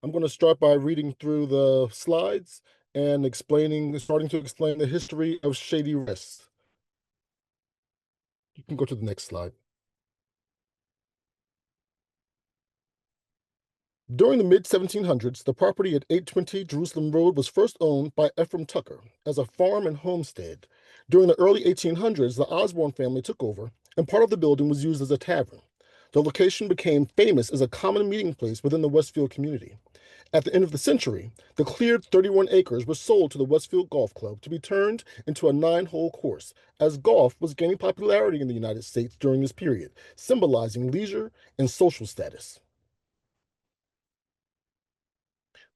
I'm going to start by reading through the slides and starting to explain the history of Shady Rest. You can go to the next slide. During the mid-1700s, the property at 820 Jerusalem Road was first owned by Ephraim Tucker as a farm and homestead. During the early 1800s, the Osborne family took over, and part of the building was used as a tavern. The location became famous as a common meeting place within the Westfield community. At the end of the century, the cleared 31 acres was sold to the Westfield Golf Club to be turned into a 9-hole course, as golf was gaining popularity in the United States during this period, symbolizing leisure and social status.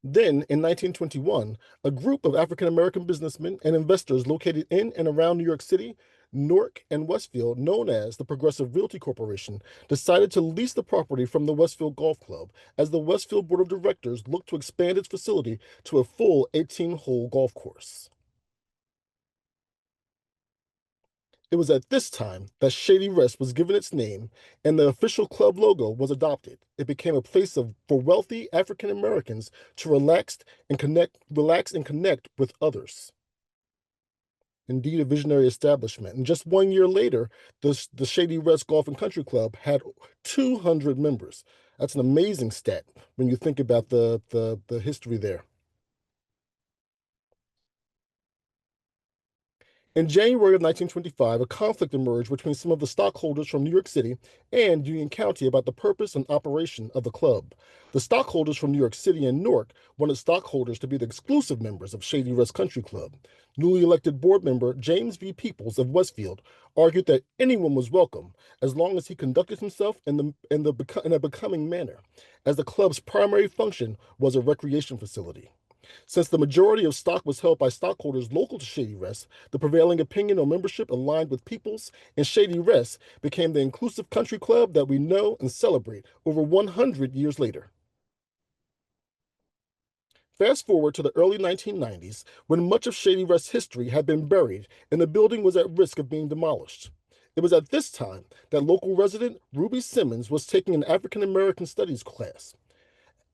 Then, in 1921, a group of African American businessmen and investors located in and around New York City, Newark, and Westfield, known as the Progressive Realty Corporation, decided to lease the property from the Westfield Golf Club as the Westfield Board of Directors looked to expand its facility to a full 18-hole golf course. It was at this time that Shady Rest was given its name and the official club logo was adopted. It became a place for wealthy African Americans to relax and connect with others. Indeed, a visionary establishment. And just 1 year later, the Shady Rest Golf and Country Club had 200 members. That's an amazing stat when you think about the history there. In January of 1925, a conflict emerged between some of the stockholders from New York City and Union County about the purpose and operation of the club. The stockholders from New York City and Newark wanted stockholders to be the exclusive members of Shady Rest Country Club. Newly elected board member James V. Peoples of Westfield argued that anyone was welcome as long as he conducted himself in a becoming manner, as the club's primary function was a recreation facility. Since the majority of stock was held by stockholders local to Shady Rest, the prevailing opinion on membership aligned with Peoples, and Shady Rest became the inclusive country club that we know and celebrate over 100 years later. Fast forward to the early 1990s, when much of Shady Rest's history had been buried and the building was at risk of being demolished. It was at this time that local resident Ruby Simmons was taking an African American studies class.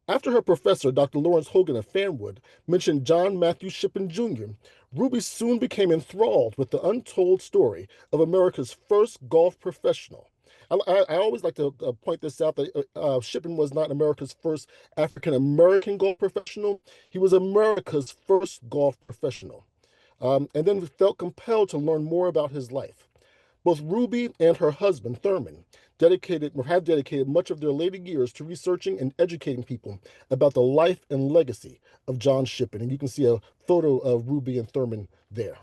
After her professor, Dr. Lawrence Hogan of Fanwood, mentioned John Matthew Shippen Jr., Ruby soon became enthralled with the untold story of America's first golf professional. I always like to point this out that Shippen was not America's first African American golf professional. He was America's first golf professional, and then felt compelled to learn more about his life. Both Ruby and her husband, Thurman, have dedicated much of their later years to researching and educating people about the life and legacy of John Shippen. And you can see a photo of Ruby and Thurman there.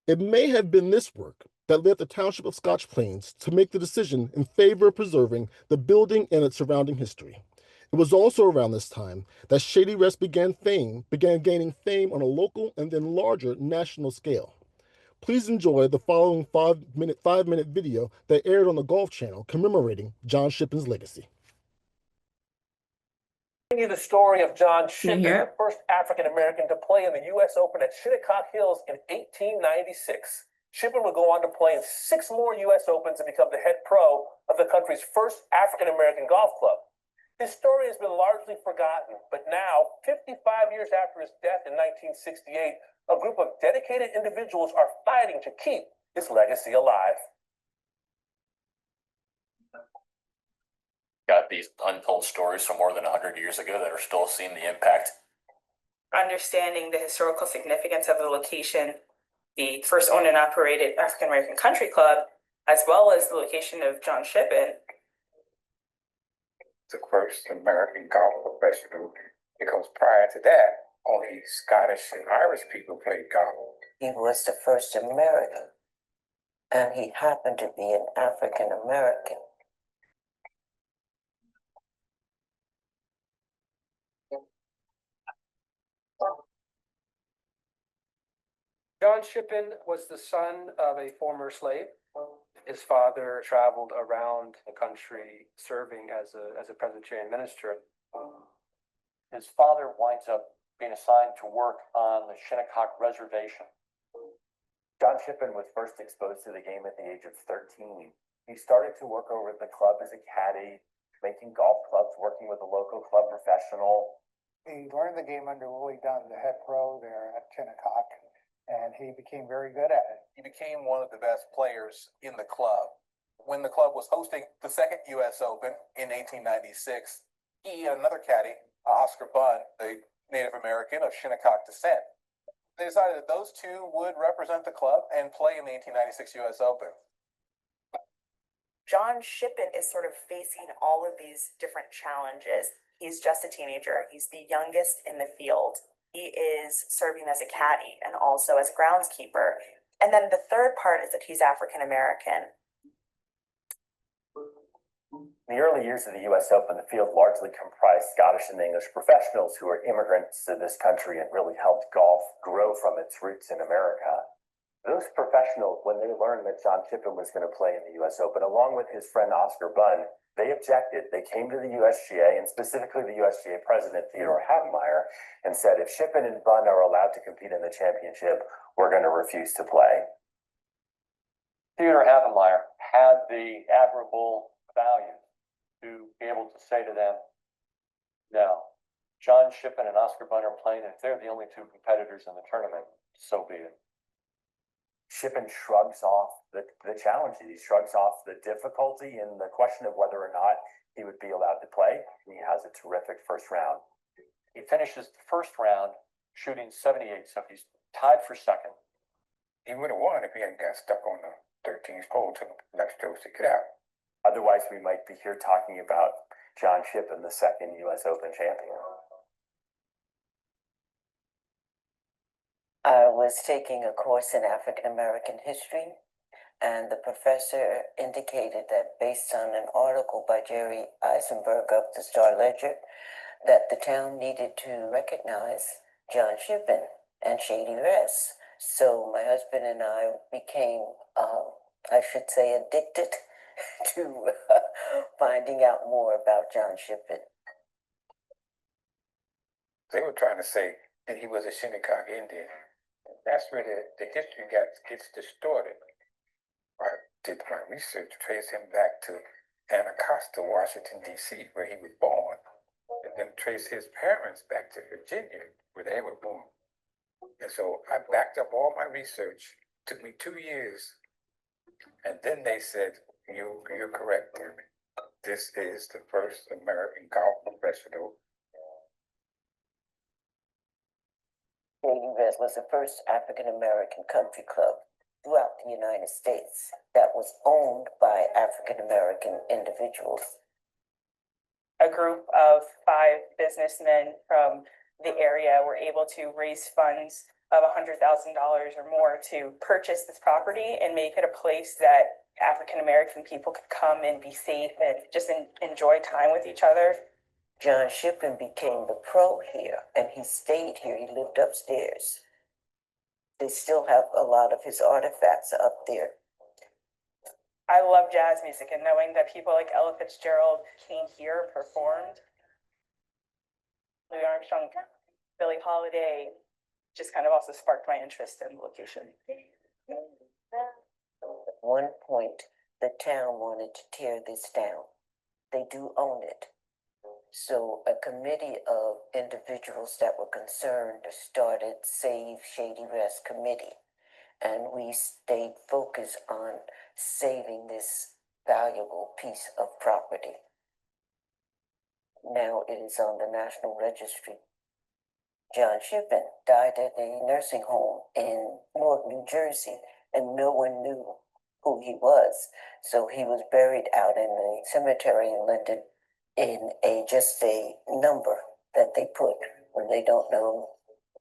It may have been this work that led the township of Scotch Plains to make the decision in favor of preserving the building and its surrounding history. It was also around this time that Shady Rest began gaining fame on a local and then larger national scale. Please enjoy the following five-minute video that aired on the Golf Channel commemorating John Shippen's legacy. You the story of John Shippen, the first African American to play in the U.S. Open at Shinnecock Hills in 1896. Shippen would go on to play in 6 more U.S. Opens and become the head pro of the country's first African American golf club. His story has been largely forgotten, but now, 55 years after his death in 1968, a group of dedicated individuals are fighting to keep his legacy alive. Got these untold stories from more than 100 years ago that are still seeing the impact. Understanding the historical significance of the location, the first owned and operated African American Country Club, as well as the location of John Shippen. The first American golf professional, because prior to that, only Scottish and Irish people played golf. He was the first American, and he happened to be an African American. John Shippen was the son of a former slave. His father traveled around the country serving as a Presbyterian minister. His father winds up being assigned to work on the Shinnecock Reservation. John Shippen was first exposed to the game at the age of 13. He started to work over at the club as a caddy, making golf clubs, working with a local club professional. He learned the game under Willie Dunn, the head pro there at Shinnecock, and he became very good at it. He became one of the best players in the club. When the club was hosting the second U.S. Open in 1896, he and another caddy, Oscar Bunn, a Native American of Shinnecock descent, they decided that those two would represent the club and play in the 1896 U.S. Open. John Shippen is sort of facing all of these different challenges. He's just a teenager. He's the youngest in the field. He is serving as a caddy and also as a groundskeeper. And then the third part is that he's African American. In the early years of the U.S. Open, the field largely comprised Scottish and English professionals who were immigrants to this country and really helped golf grow from its roots in America. Those professionals, when they learned that John Shippen was going to play in the U.S. Open, along with his friend Oscar Bunn, they objected. They came to the USGA, and specifically the USGA president, Theodore Hamlette-Mayers, and said, if Shippen and Bunn are allowed to compete in the championship, we're going to refuse to play. Theodore Hamlette-Mayers had the admirable value to be able to say to them, no, John Shippen and Oscar Bunn are playing, and if they're the only two competitors in the tournament, so be it. Shippen shrugs off the challenge. He shrugs off the difficulty and the question of whether or not he would be allowed to play. He has a terrific first round. He finishes the first round shooting 78, so he's tied for second. He would have won if he hadn't got stuck on the 13th hole to the next stroke to get out. Otherwise, we might be here talking about John Shippen, the second U.S. Open champion. I was taking a course in African American history, and the professor indicated that based on an article by Jerry Eisenberg of the Star Ledger, that the town needed to recognize John Shippen and Shady Rest. So my husband and I became, I should say, addicted to finding out more about John Shippen. They were trying to say that he was a Shinnecock Indian. That's where the history gets distorted. I did my research, trace him back to Anacostia, Washington, D.C., where he was born, and then trace his parents back to Virginia, where they were born. And so I backed up all my research. It took me 2 years. And then they said, you're correct, Derby. This is the first American golf professional. Shady Rest was the first African American country club throughout the United States that was owned by African American individuals. A group of 5 businessmen from the area were able to raise funds of $100,000 or more to purchase this property and make it a place that African American people could come and be safe and just enjoy time with each other. John Shippen became the pro here, and he stayed here. He lived upstairs. They still have a lot of his artifacts up there. I love jazz music, and knowing that people like Ella Fitzgerald came here, performed, Louis Armstrong, Billie Holiday, just kind of also sparked my interest in the location. At one point, the town wanted to tear this down. They do own it. So a committee of individuals that were concerned started Save Shady Rest Committee. And we stayed focused on saving this valuable piece of property. Now it is on the National Registry. John Shippen died at a nursing home in Newark, New Jersey, and no one knew who he was. So he was buried out in the cemetery in Linden in just a number that they put when they don't know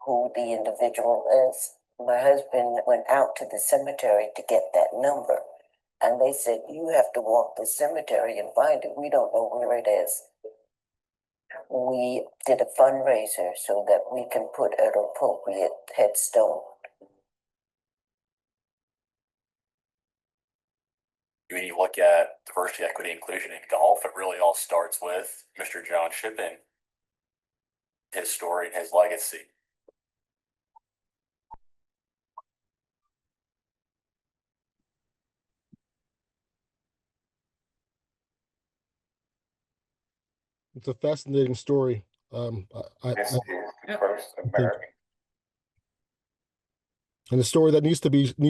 who the individual is. My husband went out to the cemetery to get that number, and they said, you have to walk the cemetery and find it. We don't know where it is. We did a fundraiser so that we can put an appropriate headstone. When you look at diversity, equity, inclusion in golf, it really all starts with Mr. John Shippen, his story, and his legacy. It's a fascinating story. Yes, he is the first think, American. and a story that needs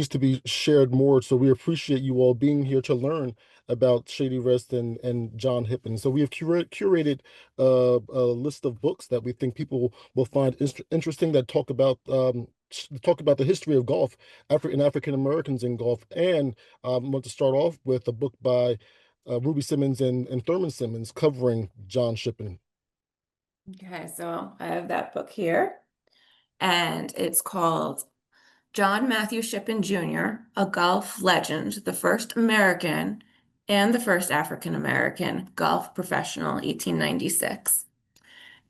to be shared more. So we appreciate you all being here to learn about Shady Rest and John Hippen. So we have curated a list of books that we think people will find interesting that talk about the history of golf, African Americans in golf, and I want to start off with a book by Ruby Simmons and Thurman Simmons covering John Shippen. Okay, so I have that book here, and it's called John Matthew Shippen Jr., a golf legend, the first American and the first African American golf professional, 1896.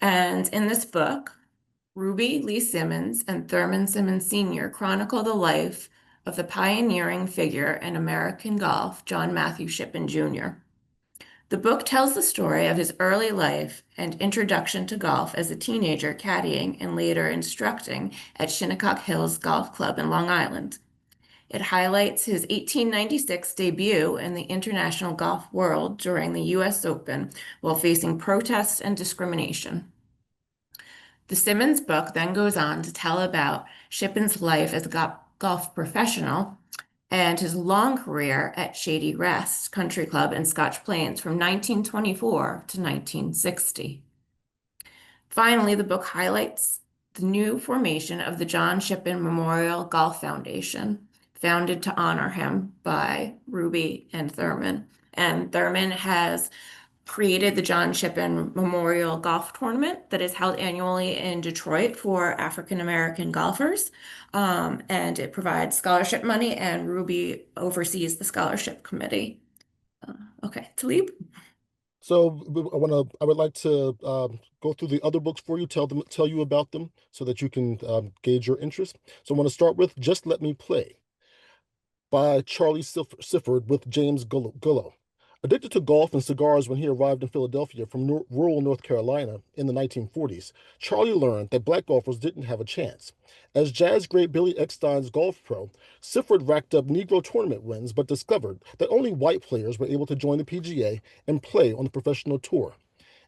And in this book, Ruby Lee Simmons and Thurman Simmons Sr. chronicle the life of the pioneering figure in American golf, John Matthew Shippen Jr. The book tells the story of his early life and introduction to golf as a teenager caddying and later instructing at Shinnecock Hills Golf Club in Long Island. It highlights his 1896 debut in the international golf world during the U.S. Open while facing protests and discrimination. The Simmons book then goes on to tell about Shippen's life as a golf professional and his long career at Shady Rest Country Club in Scotch Plains from 1924 to 1960. Finally, the book highlights the new formation of the John Shippen Memorial Golf Foundation, founded to honor him by Ruby and Thurman. And Thurman has created the John Shippen Memorial Golf Tournament that is held annually in Detroit for African American golfers. And it provides scholarship money, and Ruby oversees the scholarship committee. Okay, Talib. So I would like to go through the other books for you, tell you about them so that you can gauge your interest. So I want to start with Just Let Me Play by Charlie Sifford with James Gullo. Addicted to golf and cigars when he arrived in Philadelphia from rural North Carolina in the 1940s, Charlie learned that black golfers didn't have a chance. As jazz great Billy Eckstine's golf pro, Sifford racked up Negro tournament wins but discovered that only white players were able to join the PGA and play on the professional tour.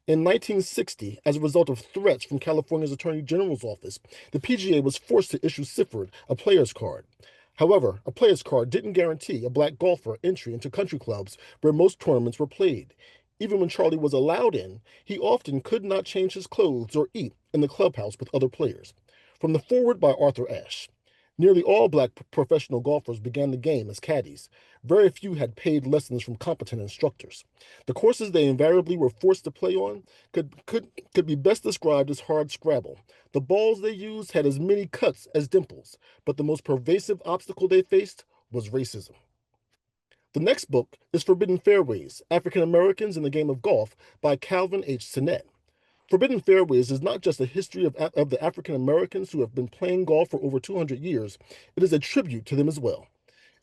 In 1960, as a result of threats from California's Attorney General's office, the PGA was forced to issue Sifford a player's card. However, a player's card didn't guarantee a black golfer entry into country clubs where most tournaments were played. Even when Charlie was allowed in, he often could not change his clothes or eat in the clubhouse with other players. From the foreword by Arthur Ashe. Nearly all black professional golfers began the game as caddies. Very few had paid lessons from competent instructors. The courses they invariably were forced to play on could be best described as hard scrabble. The balls they used had as many cuts as dimples, but the most pervasive obstacle they faced was racism. The next book is Forbidden Fairways, African Americans in the Game of Golf by Calvin H. Sinnett. Forbidden Fairways is not just a history of the African Americans who have been playing golf for over 200 years, it is a tribute to them as well.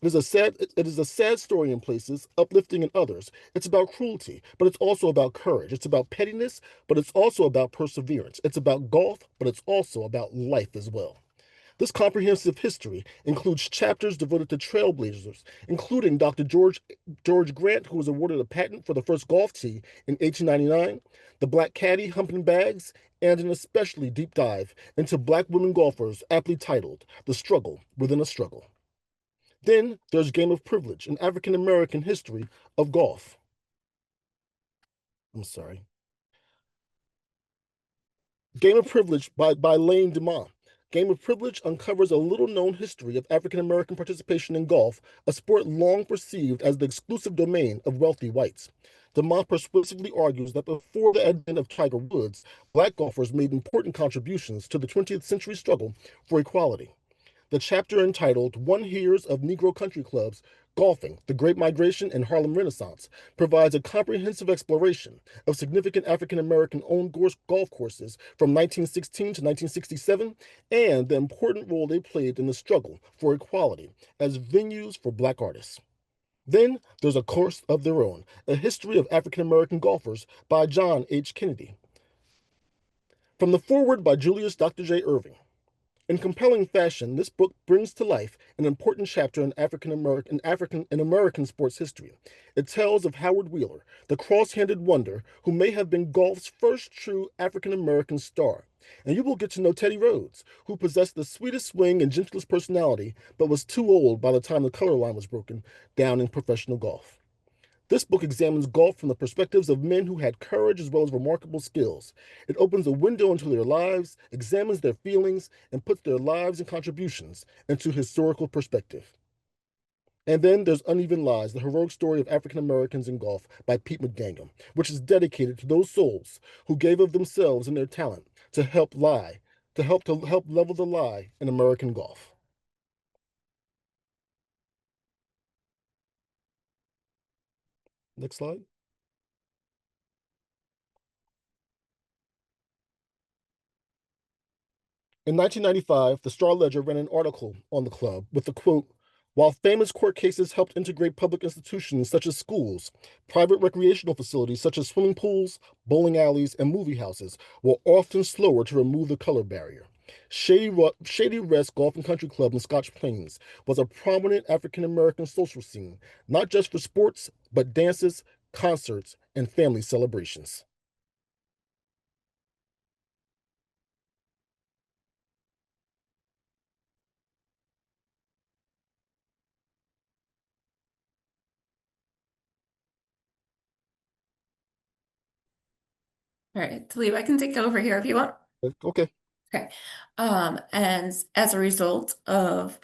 It is a sad story in places, uplifting in others. It's about cruelty, but it's also about courage. It's about pettiness, but it's also about perseverance. It's about golf, but it's also about life as well. This comprehensive history includes chapters devoted to trailblazers, including Dr. George Grant, who was awarded a patent for the first golf tee in 1899, the Black Caddy humping bags, and an especially deep dive into Black women golfers aptly titled The Struggle Within a Struggle. Then there's Game of Privilege, an African American history of golf. Game of Privilege by Lane DeMont. Game of Privilege uncovers a little-known history of African American participation in golf, a sport long perceived as the exclusive domain of wealthy whites. DeMont persuasively argues that before the advent of Tiger Woods, black golfers made important contributions to the 20th century struggle for equality. The chapter entitled One Hears of Negro Country Clubs, Golfing, the Great Migration and Harlem Renaissance provides a comprehensive exploration of significant African-American owned golf courses from 1916 to 1967 and the important role they played in the struggle for equality as venues for black artists. Then there's A Course of Their Own, a history of African-American golfers by John H. Kennedy. From the foreword by Julius Dr. J. Irving. In compelling fashion, this book brings to life an important chapter in African American sports history. It tells of Howard Wheeler, the cross-handed wonder who may have been golf's first true African American star. And you will get to know Teddy Rhodes, who possessed the sweetest swing and gentlest personality, but was too old by the time the color line was broken down in professional golf. This book examines golf from the perspectives of men who had courage as well as remarkable skills. It opens a window into their lives, examines their feelings, and puts their lives and contributions into historical perspective. And then there's Uneven Lies, the heroic story of African Americans in golf by Pete McDaniel, which is dedicated to those souls who gave of themselves and their talent to help level the lie in American golf. Next slide. In 1995, the Star-Ledger ran an article on the club with the quote, "While famous court cases helped integrate public institutions such as schools, private recreational facilities such as swimming pools, bowling alleys, and movie houses were often slower to remove the color barrier. Shady Rest Golf and Country Club in Scotch Plains was a prominent African-American social scene, not just for sports, but dances, concerts, and family celebrations." All right, Talib, I can take over here if you want. Okay. Okay. And as a result of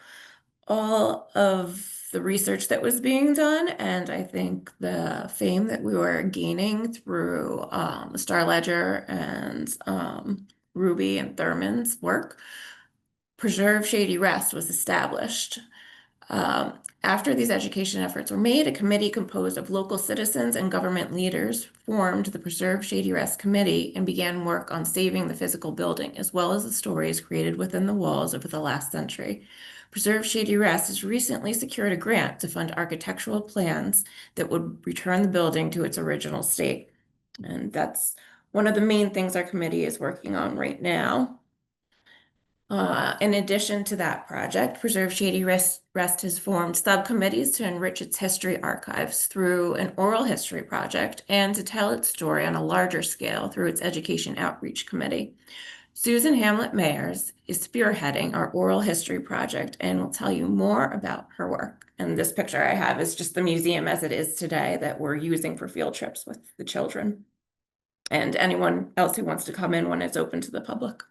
all of the research that was being done, and I think the fame that we were gaining through the Star Ledger and Ruby and Thurman's work, Preserve Shady Rest was established. After these education efforts were made, a committee composed of local citizens and government leaders formed the Preserve Shady Rest Committee and began work on saving the physical building, as well as the stories created within the walls over the last century. Preserve Shady Rest has recently secured a grant to fund architectural plans that would return the building to its original state. And that's one of the main things our committee is working on right now. In addition to that project, Preserve Shady Rest has formed subcommittees to enrich its history archives through an oral history project and to tell its story on a larger scale through its education outreach committee. Susan Hamlette-Mayers is spearheading our oral history project and will tell you more about her work. And this picture I have is just the museum as it is today that we're using for field trips with the children and anyone else who wants to come in when it's open to the public.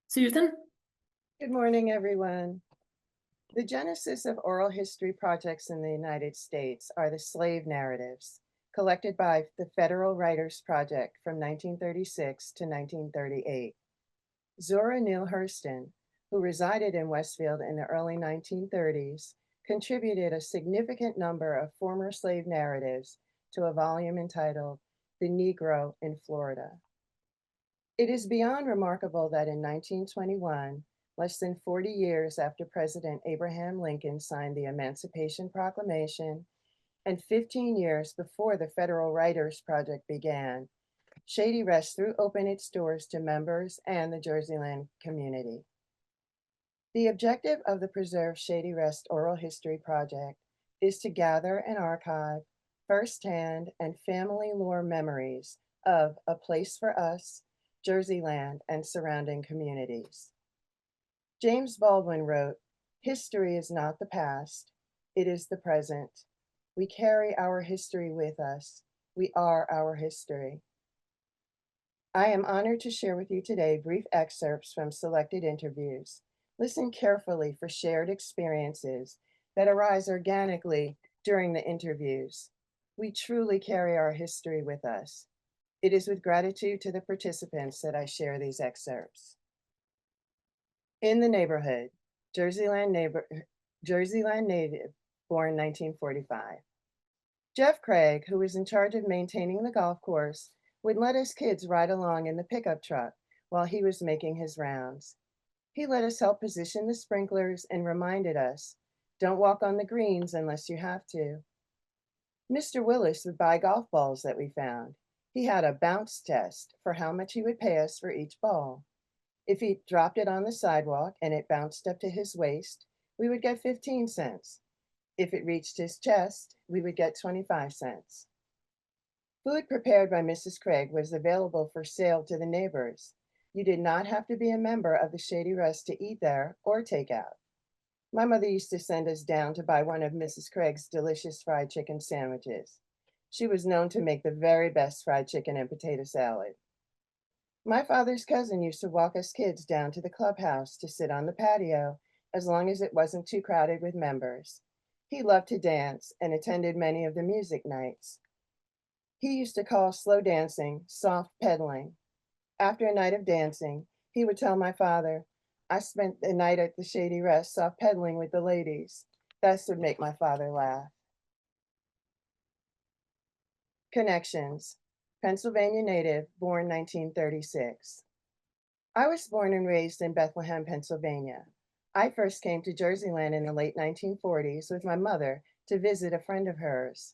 Susan? Good morning, everyone. The genesis of oral history projects in the United States are the slave narratives collected by the Federal Writers Project from 1936 to 1938. Zora Neale Hurston, who resided in Westfield in the early 1930s, contributed a significant number of former slave narratives to a volume entitled The Negro in Florida. It is beyond remarkable that in 1921, less than 40 years after President Abraham Lincoln signed the Emancipation Proclamation, and 15 years before the Federal Writers Project began, Shady Rest threw open its doors to members and the Jerseyland community. The objective of the Preserve Shady Rest Oral History Project is to gather and archive firsthand and family lore memories of A Place for Us, Jerseyland, and surrounding communities. James Baldwin wrote, "History is not the past, it is the present. We carry our history with us. We are our history." I am honored to share with you today brief excerpts from selected interviews. Listen carefully for shared experiences that arise organically during the interviews. We truly carry our history with us. It is with gratitude to the participants that I share these excerpts. In the neighborhood, Jerseyland native, born 1945. Jeff Craig, who was in charge of maintaining the golf course, would let us kids ride along in the pickup truck while he was making his rounds. He let us help position the sprinklers and reminded us, don't walk on the greens unless you have to. Mr. Willis would buy golf balls that we found. He had a bounce test for how much he would pay us for each ball. If he dropped it on the sidewalk and it bounced up to his waist, we would get 15 cents. If it reached his chest, we would get 25 cents. Food prepared by Mrs. Craig was available for sale to the neighbors. You did not have to be a member of the Shady Rest to eat there or take out. My mother used to send us down to buy one of Mrs. Craig's delicious fried chicken sandwiches. She was known to make the very best fried chicken and potato salad. My father's cousin used to walk us kids down to the clubhouse to sit on the patio as long as it wasn't too crowded with members. He loved to dance and attended many of the music nights. He used to call slow dancing soft pedaling. After a night of dancing, he would tell my father, "I spent the night at the Shady Rest soft pedaling with the ladies." That would make my father laugh. Connections. Pennsylvania native, born 1936. I was born and raised in Bethlehem, Pennsylvania. I first came to Jerseyland in the late 1940s with my mother to visit a friend of hers.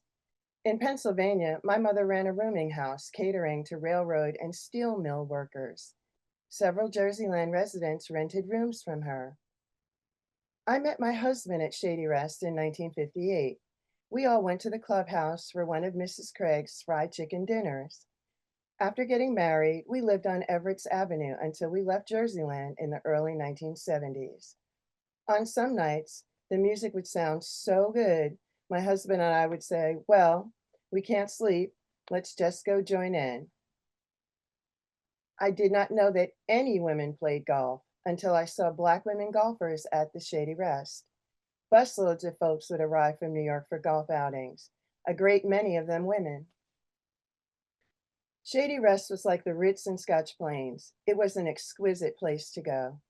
In Pennsylvania, my mother ran a rooming house catering to railroad and steel mill workers. Several Jerseyland residents rented rooms from her. I met my husband at Shady Rest in 1958. We all went to the clubhouse for one of Mrs. Craig's fried chicken dinners. After getting married, we lived on Everett's Avenue until we left Jerseyland in the early 1970s. On some nights, the music would sound so good, my husband and I would say, "Well, we can't sleep, let's just go join in." I did not know that any women played golf until I saw Black women golfers at the Shady Rest. Busloads of folks would arrive from New York for golf outings, a great many of them women. Shady Rest was like the Ritz in Scotch Plains. It was an exquisite place to go.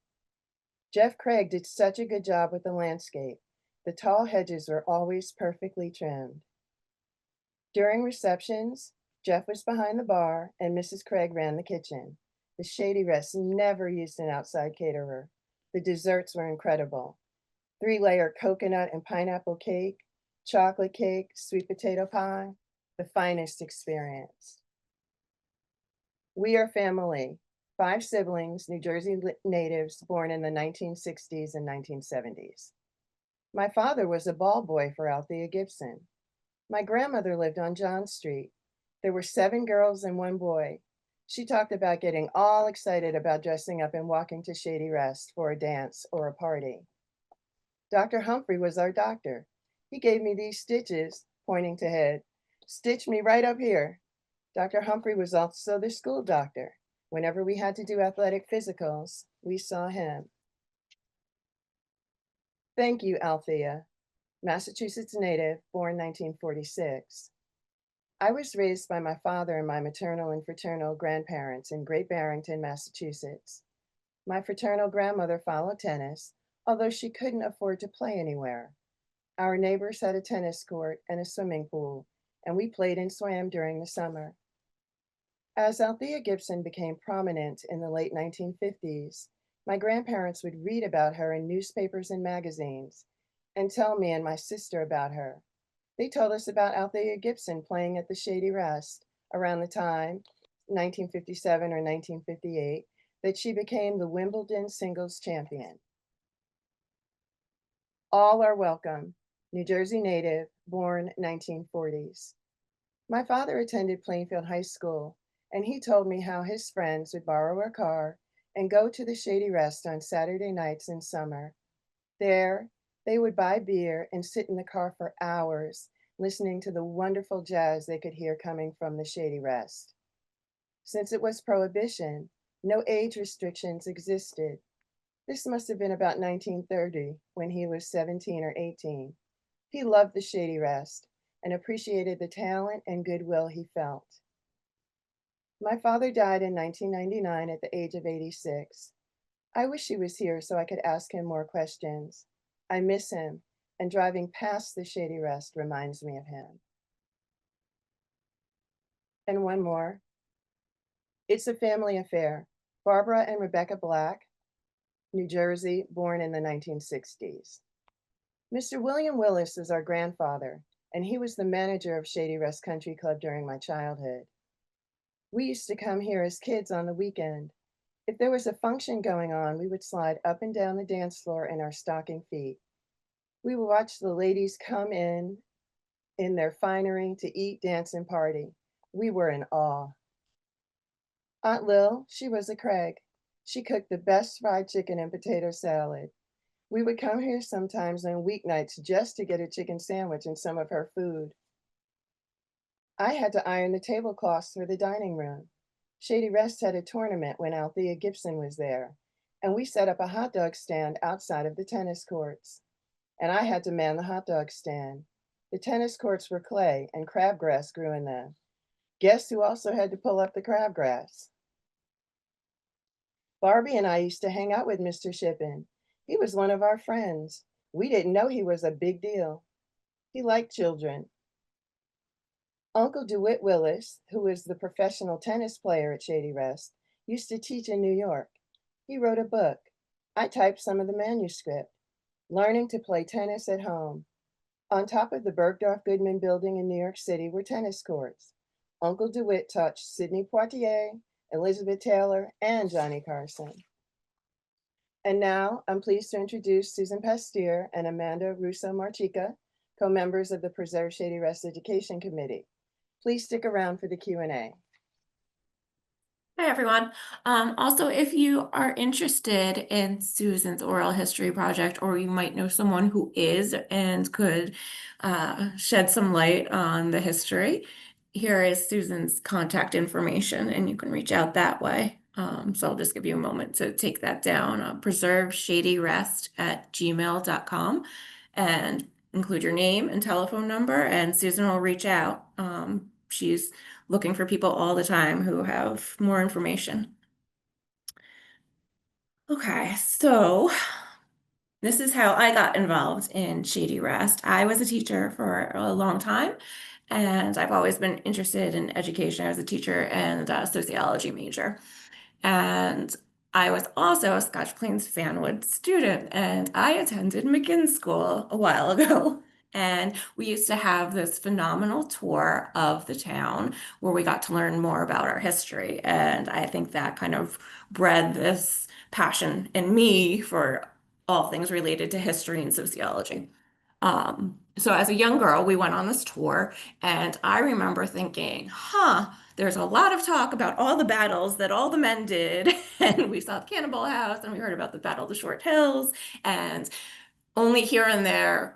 Jeff Craig did such a good job with the landscape. The tall hedges were always perfectly trimmed. During receptions, Jeff was behind the bar and Mrs. Craig ran the kitchen. The Shady Rest never used an outside caterer. The desserts were incredible. 3-layer coconut and pineapple cake, chocolate cake, sweet potato pie, the finest experience. We are family, 5 siblings, New Jersey natives born in the 1960s and 1970s. My father was a ball boy for Althea Gibson. My grandmother lived on John Street. There were 7 girls and 1 boy. She talked about getting all excited about dressing up and walking to Shady Rest for a dance or a party. Dr. Humphrey was our doctor. He gave me these stitches, pointing to head. "Stitch me right up here." Dr. Humphrey was also the school doctor. Whenever we had to do athletic physicals, we saw him. Thank you, Althea. Massachusetts native, born 1946. I was raised by my father and my maternal and fraternal grandparents in Great Barrington, Massachusetts. My fraternal grandmother followed tennis, although she couldn't afford to play anywhere. Our neighbors had a tennis court and a swimming pool, and we played and swam during the summer. As Althea Gibson became prominent in the late 1950s, my grandparents would read about her in newspapers and magazines and tell me and my sister about her. They told us about Althea Gibson playing at the Shady Rest around the time, 1957 or 1958, that she became the Wimbledon singles champion. All are welcome. New Jersey native, born 1940s. My father attended Plainfield High School, and he told me how his friends would borrow a car and go to the Shady Rest on Saturday nights in summer. There, they would buy beer and sit in the car for hours, listening to the wonderful jazz they could hear coming from the Shady Rest. Since it was Prohibition, no age restrictions existed. This must have been about 1930, when he was 17 or 18. He loved the Shady Rest and appreciated the talent and goodwill he felt. My father died in 1999 at the age of 86. I wish he was here so I could ask him more questions. I miss him, and driving past the Shady Rest reminds me of him. And one more. It's a family affair. Barbara and Rebecca Black, New Jersey, born in the 1960s. Mr. William Willis is our grandfather, and he was the manager of Shady Rest Country Club during my childhood. We used to come here as kids on the weekend. If there was a function going on, we would slide up and down the dance floor in our stocking feet. We would watch the ladies come in their finery to eat, dance, and party. We were in awe. Aunt Lil, she was a Craig. She cooked the best fried chicken and potato salad. We would come here sometimes on weeknights just to get a chicken sandwich and some of her food. I had to iron the tablecloths for the dining room. Shady Rest had a tournament when Althea Gibson was there, and we set up a hot dog stand outside of the tennis courts. And I had to man the hot dog stand. The tennis courts were clay and crabgrass grew in them. Guess who also had to pull up the crabgrass? Barbie and I used to hang out with Mr. Shippen. He was one of our friends. We didn't know he was a big deal. He liked children. Uncle DeWitt Willis, who was the professional tennis player at Shady Rest, used to teach in New York. He wrote a book. I typed some of the manuscript, Learning to Play Tennis at Home. On top of the Bergdorf Goodman building in New York City were tennis courts. Uncle DeWitt taught Sidney Poitier, Elizabeth Taylor, and Johnny Carson. And now I'm pleased to introduce Susan Pastir and Amanda Russo Marchica, co-members of the Preserve Shady Rest Education Committee. Please stick around for the Q&A. Hi, everyone. Also, if you are interested in Susan's oral history project, or you might know someone who is and could shed some light on the history, here is Susan's contact information, and you can reach out that way. So I'll just give you a moment to take that down. preserveshadyrest@gmail.com, and include your name and telephone number, and Susan will reach out. She's looking for people all the time who have more information. Okay, so this is how I got involved in Shady Rest. I was a teacher for a long time, and I've always been interested in education. I was a teacher and a sociology major. And I was also a Scotch Plains Fanwood student, and I attended McGinn School a while ago. And we used to have this phenomenal tour of the town where we got to learn more about our history. And I think that kind of bred this passion in me for all things related to history and sociology. So as a young girl, we went on this tour, and I remember thinking, there's a lot of talk about all the battles that all the men did. And we saw the Cannonball House, and we heard about the Battle of the Short Hills, and only here and there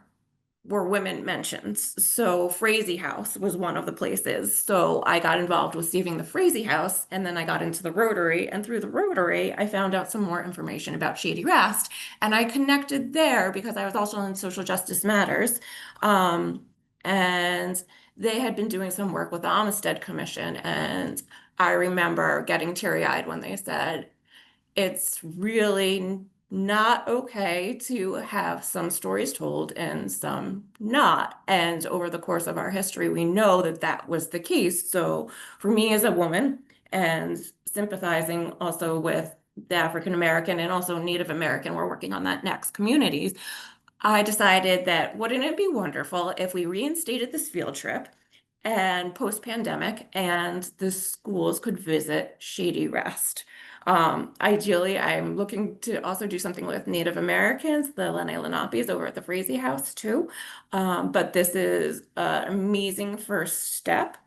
were women mentioned. So Frazee House was one of the places. So I got involved with saving the Frazee House, and then I got into the Rotary, and through the Rotary, I found out some more information about Shady Rest, and I connected there because I was also in Social Justice Matters. And they had been doing some work with the Amistad Commission, and I remember getting teary-eyed when they said, it's really not okay to have some stories told and some not. And over the course of our history, we know that that was the case. So for me as a woman, and sympathizing also with the African American and also Native American, we're working on that next, communities, I decided that wouldn't it be wonderful if we reinstated this field trip and post-pandemic, and the schools could visit Shady Rest. Ideally, I'm looking to also do something with Native Americans, the Lenni Lenapes over at the Frazee House too. But this is an amazing first step.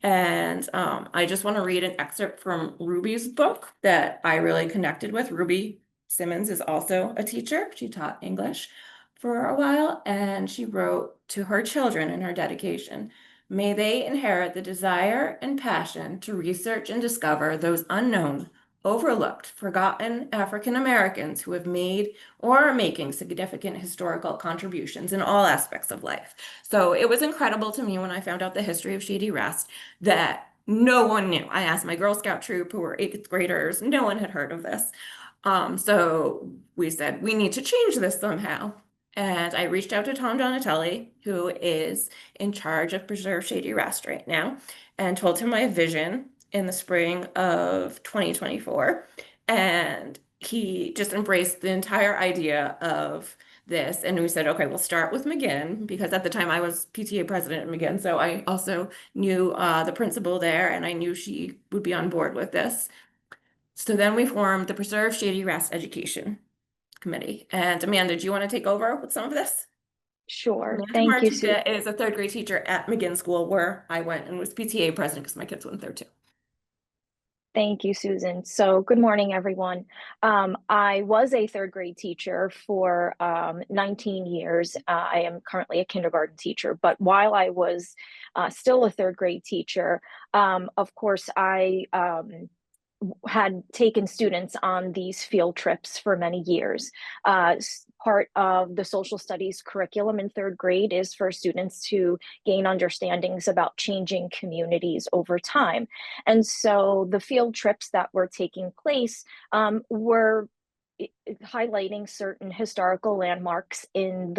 And I just want to read an excerpt from Ruby's book that I really connected with. Ruby Simmons is also a teacher. She taught English for a while, and she wrote to her children in her dedication, may they inherit the desire and passion to research and discover those unknown, overlooked, forgotten African Americans who have made or are making significant historical contributions in all aspects of life. So it was incredible to me when I found out the history of Shady Rest that no one knew. I asked my Girl Scout troop, who were 8th graders, no one had heard of this. So we said, we need to change this somehow. And I reached out to Tom Donatelli, who is in charge of Preserve Shady Rest right now, and told him my vision in the spring of 2024. And he just embraced the entire idea of this. And we said, okay, we'll start with McGinn, because at the time I was PTA president at McGinn. So I also knew the principal there, and I knew she would be on board with this. So then we formed the Preserve Shady Rest Education Committee. And Amanda, do you want to take over with some of this? Sure. Amanda Thank you, Sue. Marchica is a third grade teacher at McGinn School, where I went and was PTA president because my kids went there too. Thank you, Susan. So good morning, everyone. I was a third grade teacher for 19 years. I am currently a kindergarten teacher, but while I was still a third grade teacher, of course, I had taken students on these field trips for many years. Part of the social studies curriculum in third grade is for students to gain understandings about changing communities over time. And so the field trips that were taking place were highlighting certain historical landmarks in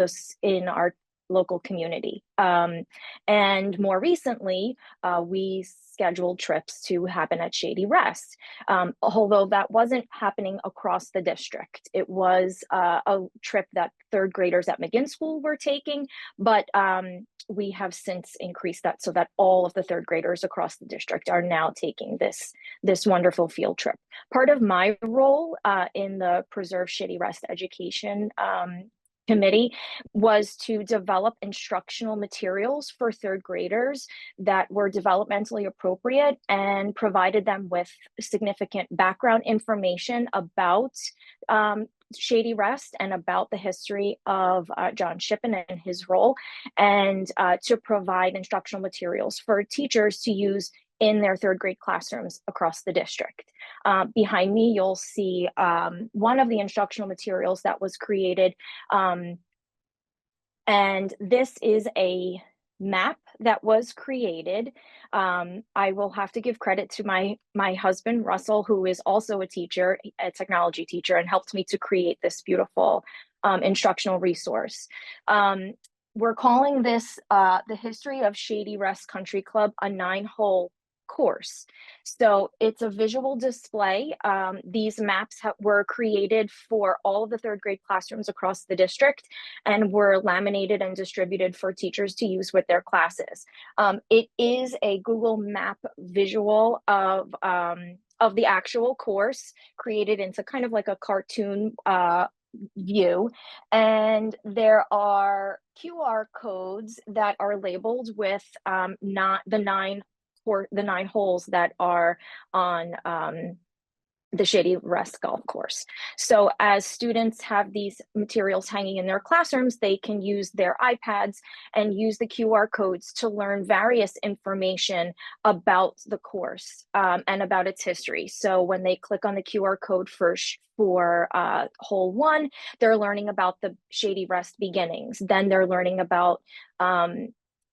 our local community. And more recently, we scheduled trips to happen at Shady Rest, although that wasn't happening across the district. It was a trip that third graders at McGinn School were taking, but we have since increased that so that all of the third graders across the district are now taking this wonderful field trip. Part of my role in the Preserve Shady Rest Education Committee was to develop instructional materials for third graders that were developmentally appropriate and provided them with significant background information about Shady Rest and about the history of John Shippen and his role, and to provide instructional materials for teachers to use in their third grade classrooms across the district. Behind me, you'll see one of the instructional materials that was created. And this is a map that was created. I will have to give credit to my husband, Russell, who is also a teacher, a technology teacher, and helped me to create this beautiful instructional resource. We're calling this the History of Shady Rest Country Club, a 9-hole course. So it's a visual display. These maps were created for all of the third grade classrooms across the district and were laminated and distributed for teachers to use with their classes. It is a Google Map visual of the actual course created into kind of like a cartoon view, and there are QR codes that are labeled with not the nine holes that are on the Shady Rest golf course. So as students have these materials hanging in their classrooms, they can use their iPads and use the QR codes to learn various information about the course and about its history. So when they click on the QR code for hole 1, they're learning about the Shady Rest beginnings. Then they're learning about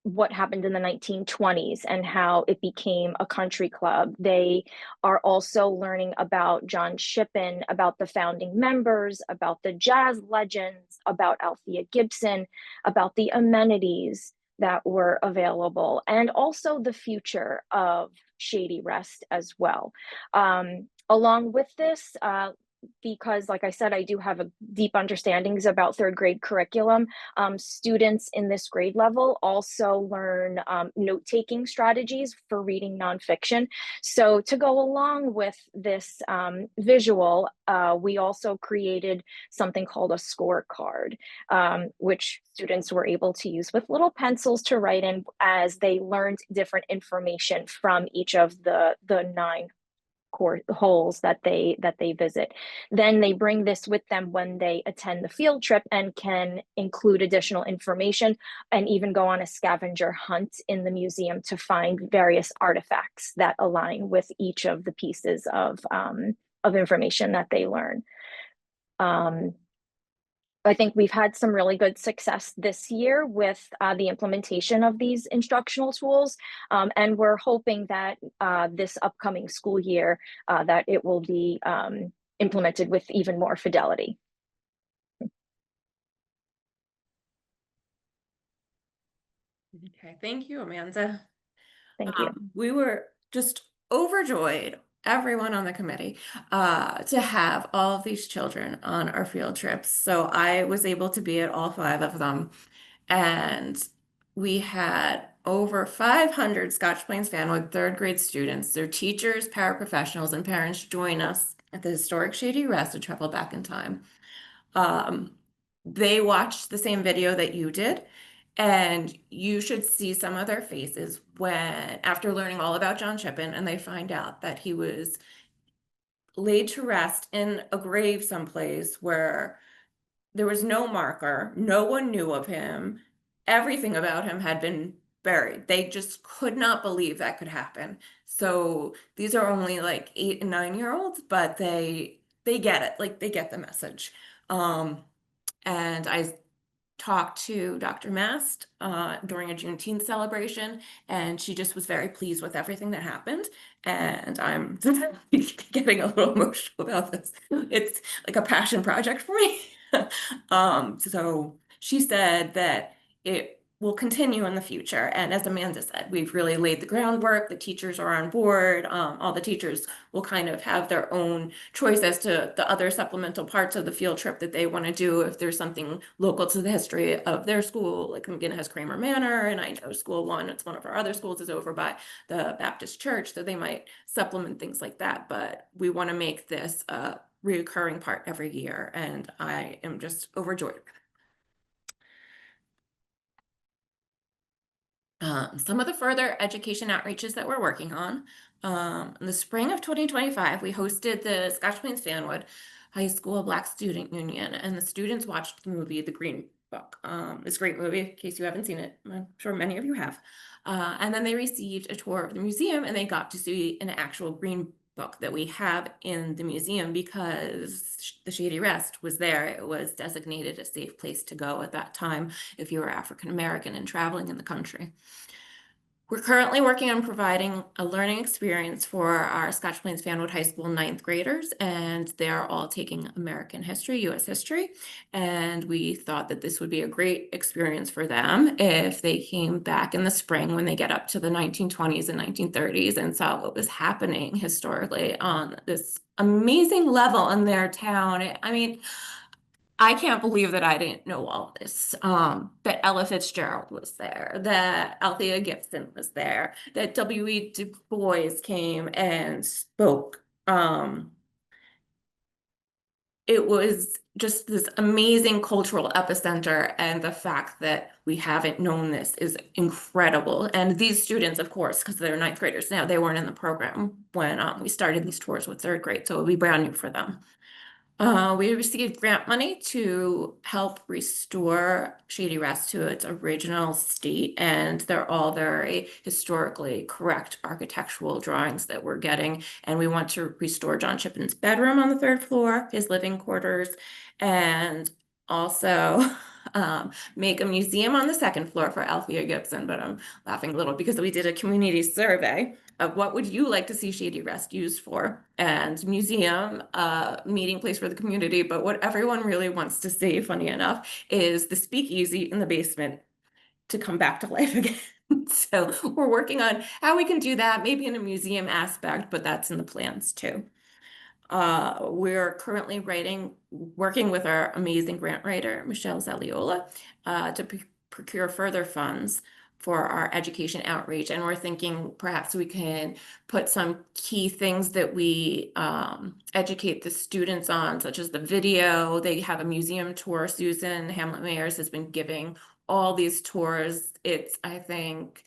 what happened in the 1920s and how it became a country club. They are also learning about John Shippen, about the founding members, about the jazz legends, about Althea Gibson, about the amenities that were available, and also the future of Shady Rest as well. Along with this, because like I said, I do have a deep understandings about third grade curriculum. Students in this grade level also learn note-taking strategies for reading nonfiction. So to go along with this visual, we also created something called a scorecard, which students were able to use with little pencils to write in as they learned different information from each of the 9 holes that they visit. Then they bring this with them when they attend the field trip and can include additional information and even go on a scavenger hunt in the museum to find various artifacts that align with each of the pieces of information that they learn. I think we've had some really good success this year with the implementation of these instructional tools, and we're hoping that this upcoming school year that it will be implemented with even more fidelity. Okay, thank you, Amanda. Thank you. We were just overjoyed, everyone on the committee, to have all of these children on our field trips. So I was able to be at all 5 of them. And we had over 500 Scotch Plains family third grade students, their teachers, paraprofessionals, and parents join us at the historic Shady Rest to travel back in time. They watched the same video that you did, and you should see some of their faces when, after learning all about John Shippen, and they find out that he was laid to rest in a grave someplace where there was no marker, no one knew of him, everything about him had been buried. They just could not believe that could happen. So these are only like 8 and 9-year-olds, but they get it, like they get the message. And I talked to Dr. Mast during a Juneteenth celebration, and she just was very pleased with everything that happened. And I'm getting a little emotional about this. It's like a passion project for me. So she said that it will continue in the future. And as Amanda said, we've really laid the groundwork. The teachers are on board. All the teachers will kind of have their own choice as to the other supplemental parts of the field trip that they want to do. If there's something local to the history of their school, like McGinn has Kramer Manor, and I know School One, it's one of our other schools, is over by the Baptist church, so they might supplement things like that. But we want to make this a reoccurring part every year, and I am just overjoyed. Some of the further education outreaches that we're working on. In the spring of 2025, we hosted the Scotch Plains Fanwood High School Black Student Union, and the students watched the movie The Green Book. It's a great movie, in case you haven't seen it. I'm sure many of you have. And then they received a tour of the museum, and they got to see an actual green book that we have in the museum because the Shady Rest was there. It was designated a safe place to go at that time if you were African American and traveling in the country. We're currently working on providing a learning experience for our Scotch Plains Fanwood High School 9th graders, and they're all taking American history, U.S. history, and we thought that this would be a great experience for them if they came back in the spring when they get up to the 1920s and 1930s and saw what was happening historically on this amazing level in their town. I mean, I can't believe that I didn't know all this. That Ella Fitzgerald was there, that Althea Gibson was there, that W.E. Du Bois came and spoke. It was just this amazing cultural epicenter, and the fact that we haven't known this is incredible. And these students, of course, because they're 9th graders now, they weren't in the program when we started these tours with 3rd grade, so it'll be brand new for them. We received grant money to help restore Shady Rest to its original state, and they're all very historically correct architectural drawings that we're getting. And we want to restore John Shippen's bedroom on the 3rd floor, his living quarters, and also make a museum on the 2nd floor for Althea Gibson. But I'm laughing a little because we did a community survey of what would you like to see Shady Rest used for, and museum, meeting place for the community. But what everyone really wants to see, funny enough, is the speakeasy in the basement to come back to life again. So we're working on how we can do that, maybe in a museum aspect, but that's in the plans too. We're currently working with our amazing grant writer, Michelle Zaliola, to procure further funds for our education outreach. And we're thinking perhaps we can put some key things that we educate the students on, such as the video. They have a museum tour. Susan Hamlette-Mayers has been giving all these tours. It's, I think,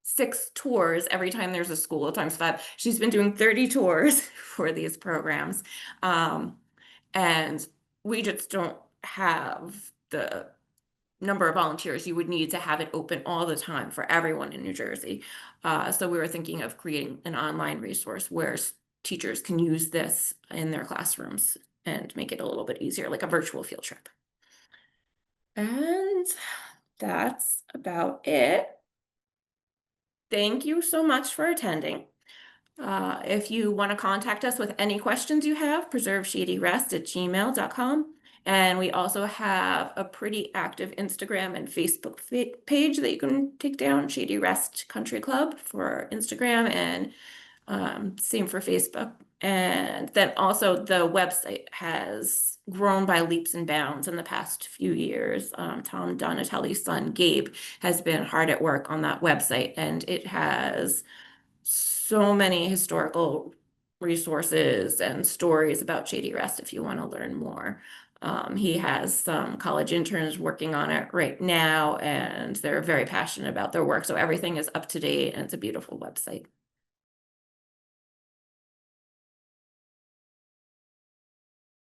6 tours every time there's a school, times 5. She's been doing 30 tours for these programs. And we just don't have the number of volunteers you would need to have it open all the time for everyone in New Jersey. So we were thinking of creating an online resource where teachers can use this in their classrooms and make it a little bit easier, like a virtual field trip. And that's about it. Thank you so much for attending. If you want to contact us with any questions you have, preserveshadyrest@gmail.com. And we also have a pretty active Instagram and Facebook page that you can take down, Shady Rest Country Club for Instagram, and same for Facebook. And then also the website has grown by leaps and bounds in the past few years. Tom Donatelli's son, Gabe, has been hard at work on that website, and it has so many historical resources and stories about Shady Rest if you want to learn more. He has some college interns working on it right now, and they're very passionate about their work. So everything is up to date, and it's a beautiful website.